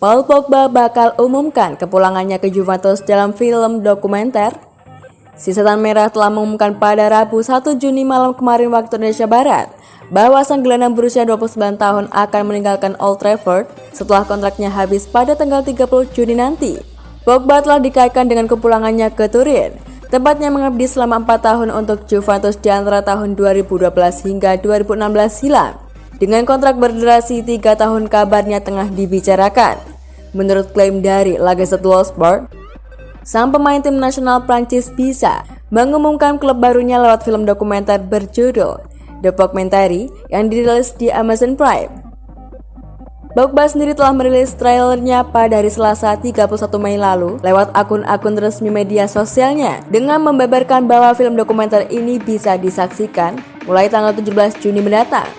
Paul Pogba bakal umumkan kepulangannya ke Juventus dalam film dokumenter. Si Setan Merah telah mengumumkan pada Rabu 1 Juni malam kemarin waktu Indonesia Barat bahwa sang gelandang berusia 29 tahun akan meninggalkan Old Trafford setelah kontraknya habis pada tanggal 30 Juni nanti. Pogba telah dikaitkan dengan kepulangannya ke Turin, tempatnya mengabdi selama 4 tahun untuk Juventus di antara tahun 2012 hingga 2016 silam. Dengan kontrak berdurasi 3 tahun kabarnya tengah dibicarakan. Menurut klaim dari La Gazette dello Sport, sang pemain tim nasional Prancis bisa mengumumkan klub barunya lewat film dokumenter berjudul The Documentary yang dirilis di Amazon Prime. Pogba sendiri telah merilis trailernya pada hari Selasa 31 Mei lalu lewat akun-akun resmi media sosialnya dengan membeberkan bahwa film dokumenter ini bisa disaksikan mulai tanggal 17 Juni mendatang.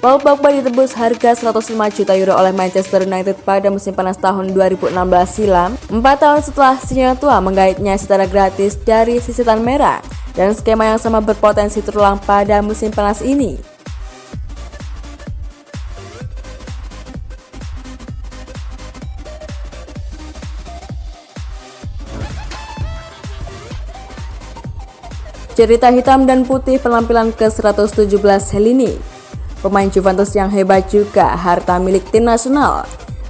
Paul Pogba ditebus harga 105 juta euro oleh Manchester United pada musim panas tahun 2016 silam, 4 tahun setelah Sinyo tua menggaitnya secara gratis dari si Setan Merah, dan skema yang sama berpotensi terulang pada musim panas ini. Cerita hitam dan putih penampilan ke-117 Helini. Pemain Juventus yang hebat juga harta milik tim nasional.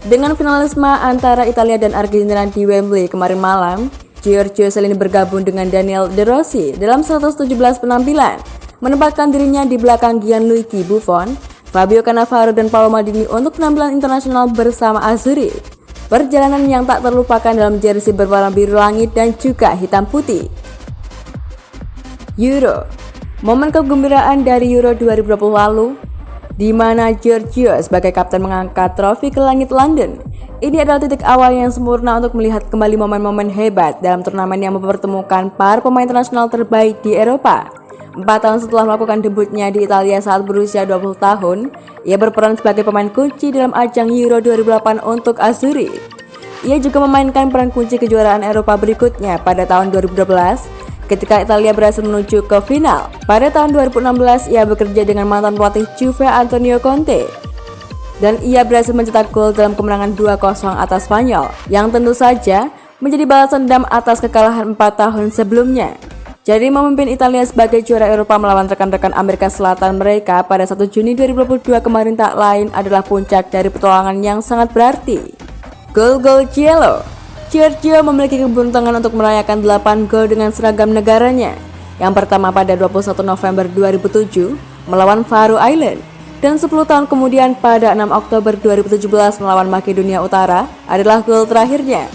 Dengan finalisme antara Italia dan Argentina di Wembley kemarin malam, Giorgio Chiellini bergabung dengan Daniel De Rossi dalam 117 penampilan, menempatkan dirinya di belakang Gianluigi Buffon, Fabio Cannavaro dan Paolo Maldini untuk penampilan internasional bersama Azzurri. Perjalanan yang tak terlupakan dalam jersey berwarna biru langit dan juga hitam putih. Euro. Momen kegembiraan dari Euro 2020 lalu, di mana Giorgio sebagai kapten mengangkat trofi ke langit London. Ini adalah titik awal yang sempurna untuk melihat kembali momen-momen hebat dalam turnamen yang mempertemukan para pemain internasional terbaik di Eropa. 4 tahun setelah melakukan debutnya di Italia saat berusia 20 tahun, ia berperan sebagai pemain kunci dalam ajang Euro 2008 untuk Azzurri. Ia juga memainkan peran kunci kejuaraan Eropa berikutnya pada tahun 2012. Ketika Italia berhasil menuju ke final, pada tahun 2016 ia bekerja dengan mantan pelatih Juve Antonio Conte. Dan ia berhasil mencetak gol dalam kemenangan 2-0 atas Spanyol, yang tentu saja menjadi balasan dendam atas kekalahan 4 tahun sebelumnya. Jadi memimpin Italia sebagai juara Eropa melawan rekan-rekan Amerika Selatan mereka pada 1 Juni 2022 kemarin tak lain adalah puncak dari petualangan yang sangat berarti. Gol-gol Cielo. Giorgio memiliki keberuntungan untuk merayakan 8 gol dengan seragam negaranya. Yang pertama pada 21 November 2007 melawan Faroe Island, dan 10 tahun kemudian pada 6 Oktober 2017 melawan Makedonia Utara adalah gol terakhirnya.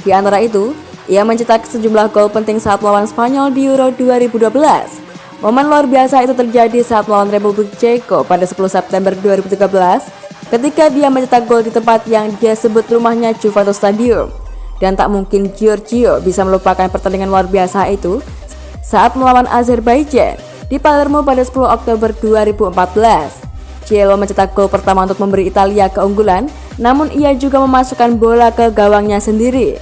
Di antara itu, ia mencetak sejumlah gol penting saat melawan Spanyol di Euro 2012. Momen luar biasa itu terjadi saat melawan Republik Ceko pada 10 September 2013 ketika dia mencetak gol di tempat yang dia sebut rumahnya Juventus Stadium. Dan tak mungkin Giorgio bisa melupakan pertandingan luar biasa itu saat melawan Azerbaijan di Palermo pada 10 Oktober 2014. Cielo mencetak gol pertama untuk memberi Italia keunggulan, namun ia juga memasukkan bola ke gawangnya sendiri.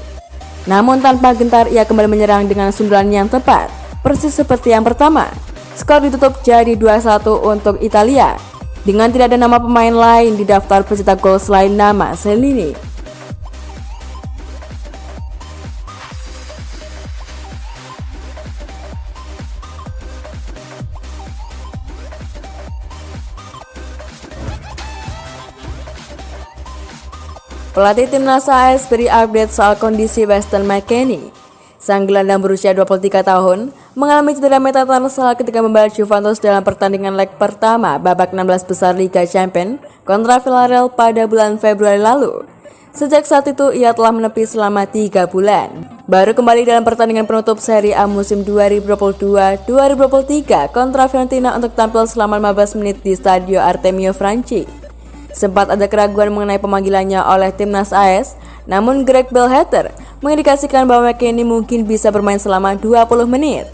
Namun tanpa gentar ia kembali menyerang dengan sundulan yang tepat, persis seperti yang pertama. Skor ditutup jadi 2-1 untuk Italia, dengan tidak ada nama pemain lain di daftar pencetak gol selain nama Chiellini. Pelatih timnas AS beri update soal kondisi Weston McKennie. Sang gelandang berusia 23 tahun mengalami cedera metatarsal ketika membalas Juventus dalam pertandingan leg pertama babak 16 besar Liga Champions kontra Villarreal pada bulan Februari lalu. Sejak saat itu ia telah menepi selama 3 bulan. Baru kembali dalam pertandingan penutup Serie A musim 2022-2023 kontra Fiorentina untuk tampil selama 15 menit di Stadio Artemio Franchi. Sempat ada keraguan mengenai pemanggilannya oleh timnas AS, namun Greg Berhalter mengindikasikan bahwa McKennie mungkin bisa bermain selama 20 menit.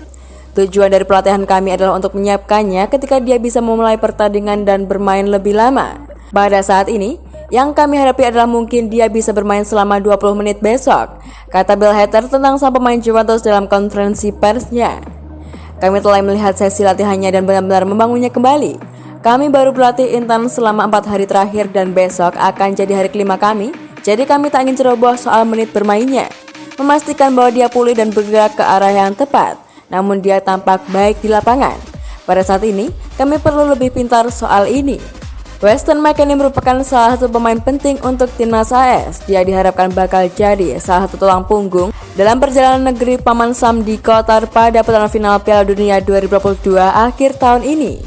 Tujuan dari pelatihan kami adalah untuk menyiapkannya ketika dia bisa memulai pertandingan dan bermain lebih lama. Pada saat ini, yang kami hadapi adalah mungkin dia bisa bermain selama 20 menit besok, kata Berhalter tentang sang pemain Juventus dalam konferensi persnya. Kami telah melihat sesi latihannya dan benar-benar membangunnya kembali. Kami baru berlatih intens selama 4 hari terakhir dan besok akan jadi hari kelima kami, Jadi kami tak ingin ceroboh soal menit bermainnya, memastikan bahwa dia pulih dan bergerak ke arah yang tepat, namun dia tampak baik di lapangan. Pada saat ini, kami perlu lebih pintar soal ini. Weston McKennie merupakan salah satu pemain penting untuk timnas AS. Dia diharapkan bakal jadi salah satu tulang punggung dalam perjalanan negeri Paman Sam di Qatar pada putaran final Piala Dunia 2022 akhir tahun ini.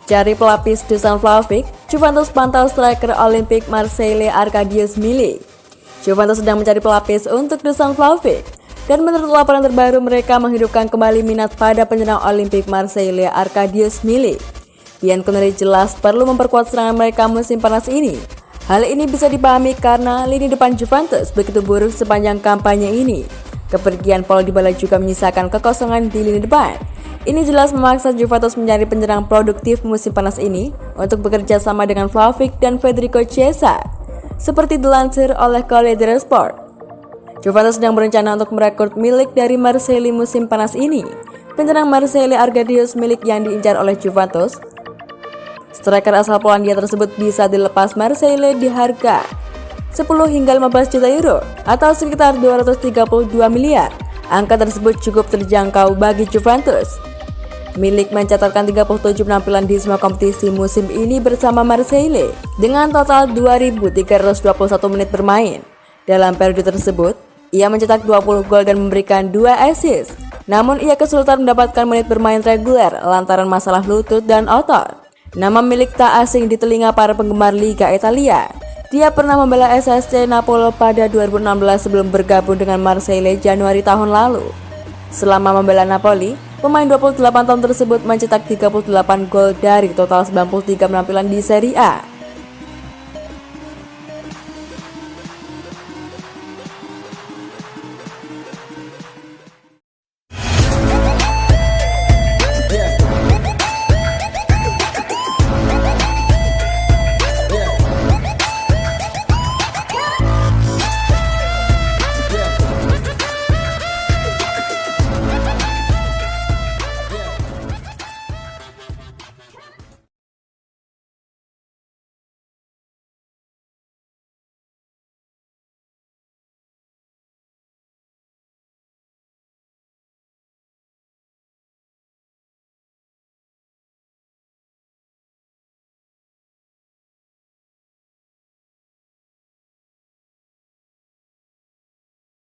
Cari pelapis Dusan Vlahovic, Juventus pantau striker Olimpik Marseille Arkadiusz Milik. Juventus sedang mencari pelapis untuk Dusan Vlahovic. Dan menurut laporan terbaru, mereka menghidupkan kembali minat pada penyerang Olimpik Marseille Arkadiusz Milik. Ian Connery jelas perlu memperkuat serangan mereka musim panas ini. Hal ini bisa dipahami karena lini depan Juventus begitu buruk sepanjang kampanye ini. Kepergian Paul Dybala juga menyisakan kekosongan di lini depan. Ini jelas memaksa Juventus mencari penyerang produktif musim panas ini untuk bekerja sama dengan Vlahovic dan Federico Chiesa. Seperti dilansir oleh Corriere dello Sport, Juventus sedang berencana untuk merekrut Milik dari Marseille musim panas ini. Penyerang Marseille Arkadiusz Milik yang diincar oleh Juventus. Striker asal Polandia tersebut bisa dilepas Marseille di harga 10 hingga 15 juta euro atau sekitar 232 miliar. Angka tersebut cukup terjangkau bagi Juventus. Milik mencatatkan 37 penampilan di semua kompetisi musim ini bersama Marseille dengan total 2.321 menit bermain. Dalam periode tersebut, ia mencetak 20 gol dan memberikan 2 assist. Namun ia kesulitan mendapatkan menit bermain reguler lantaran masalah lutut dan otot. Nama Milik tak asing di telinga para penggemar Liga Italia. Dia pernah membela SSC Napoli pada 2016 sebelum bergabung dengan Marseille Januari tahun lalu. Selama membela Napoli, pemain 28 tahun tersebut mencetak 38 gol dari total 93 penampilan di Serie A.